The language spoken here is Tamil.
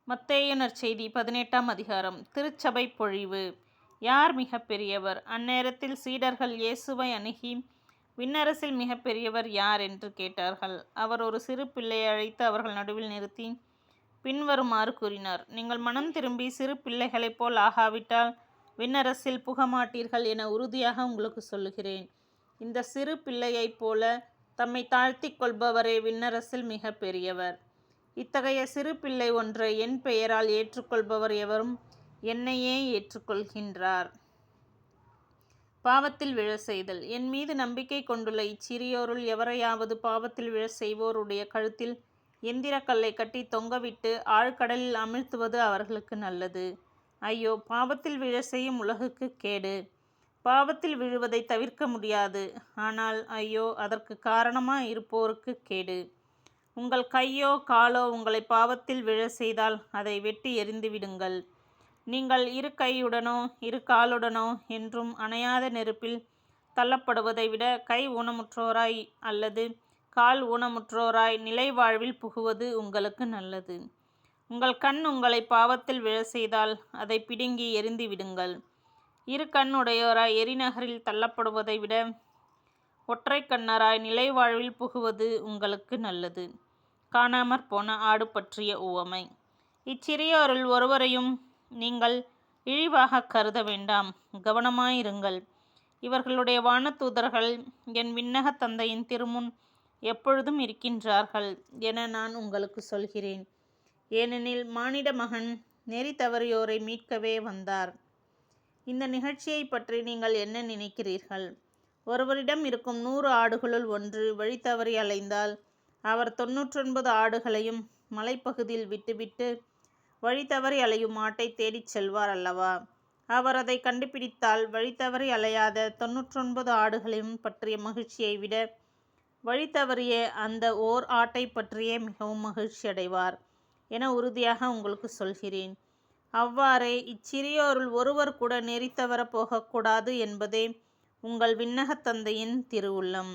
மத்தேயு நற்செய்தி 18ஆம் அதிகாரம். திருச்சபை பொழிவு. யார் மிக பெரியவர்? அந்நேரத்தில் சீடர்கள் இயேசுவை அணுகி, விண்ணரசில் மிக பெரியவர் யார் என்று கேட்டார்கள். அவர் ஒரு சிறு பிள்ளையை அழைத்து அவர்கள் நடுவில் நிறுத்தி பின்வருமாறு கூறினார். நீங்கள் மனம் திரும்பி சிறு பிள்ளைகளைப் போல் ஆகாவிட்டால் விண்ணரசில் புகமாட்டீர்கள் என உறுதியாக உங்களுக்கு சொல்லுகிறேன். இந்த சிறு பிள்ளையைப் போல தம்மை தாழ்த்திக் கொள்பவரே விண்ணரசில் மிக பெரியவர். இத்தகைய சிறு பிள்ளை ஒன்றை என் பெயரால் ஏற்றுக்கொள்பவர் எவரும் என்னையே ஏற்றுக்கொள்கின்றார். பாவத்தில் விழ செய்தல். என் மீது நம்பிக்கை கொண்டுள்ள இச்சிறியோருள் எவரையாவது பாவத்தில் விழ செய்வோருடைய கழுத்தில் எந்திரக்கல்லை கட்டி தொங்கவிட்டு ஆழ்கடலில் அமிழ்த்துவது அவர்களுக்கு நல்லது. ஐயோ, பாவத்தில் விழ செய்யும் உலகுக்கு கேடு. பாவத்தில் விழுவதை தவிர்க்க முடியாது, ஆனால் ஐயோ, அதற்கு காரணமாய் இருப்போருக்கு கேடு. உங்கள் கையோ காலோ உங்களை பாவத்தில் விழ செய்தால் அதை வெட்டி எறிந்து விடுங்கள். நீங்கள் இரு கையுடனோ இரு காலுடனோ என்றும் அணையாத நெருப்பில் தள்ளப்படுவதை விட கை ஊனமுற்றோராய் அல்லது கால் ஊனமுற்றோராய் நிலை வாழ்வில் புகுவது உங்களுக்கு நல்லது. உங்கள் கண் உங்களை பாவத்தில் விழ செய்தால் அதை பிடுங்கி எறிந்து விடுங்கள். இரு கண் உடையோராய் எரிநகரில் தள்ளப்படுவதை விட ஒற்றை கண்ணராய் நிலை வாழ்வில் புகுவது உங்களுக்கு நல்லது. காணாமற் போன ஆடு பற்றிய உவமை. இச்சிறியோருள் ஒருவரையும் நீங்கள் இழிவாக கருத வேண்டாம். கவனமாயிருங்கள். இவர்களுடைய வானதூதர்கள் என் விண்ணக தந்தையின் திருமுன் எப்பொழுதும் இருக்கின்றார்கள் என நான் உங்களுக்கு சொல்கிறேன். ஏனெனில் மானிட மகன் நெறி தவறியோரை மீட்கவே வந்தார். இந்த நிகழ்ச்சியை பற்றி நீங்கள் என்ன நினைக்கிறீர்கள்? ஒருவரிடம் இருக்கும் 100 ஆடுகளுள் ஒன்று வழி தவறி அலைந்தால் அவர் 99 ஆடுகளையும் மலைப்பகுதியில் விட்டுவிட்டு வழி தவறி அலையும் ஆட்டை தேடிச் செல்வார் அல்லவா? அவர் அதை கண்டுபிடித்தால் வழி தவறி அலையாத 99 ஆடுகளையும் பற்றிய மகிழ்ச்சியை விட வழி தவறிய அந்த ஓர் ஆட்டை பற்றியே மிகவும் மகிழ்ச்சி அடைவார் என உறுதியாக உங்களுக்கு சொல்கிறேன். அவ்வாறே இச்சிறியோருள் ஒருவர் கூட நெறி தவற போகக்கூடாது என்பதே உங்கள் விண்ணகத் தந்தையின் திருவுள்ளம்.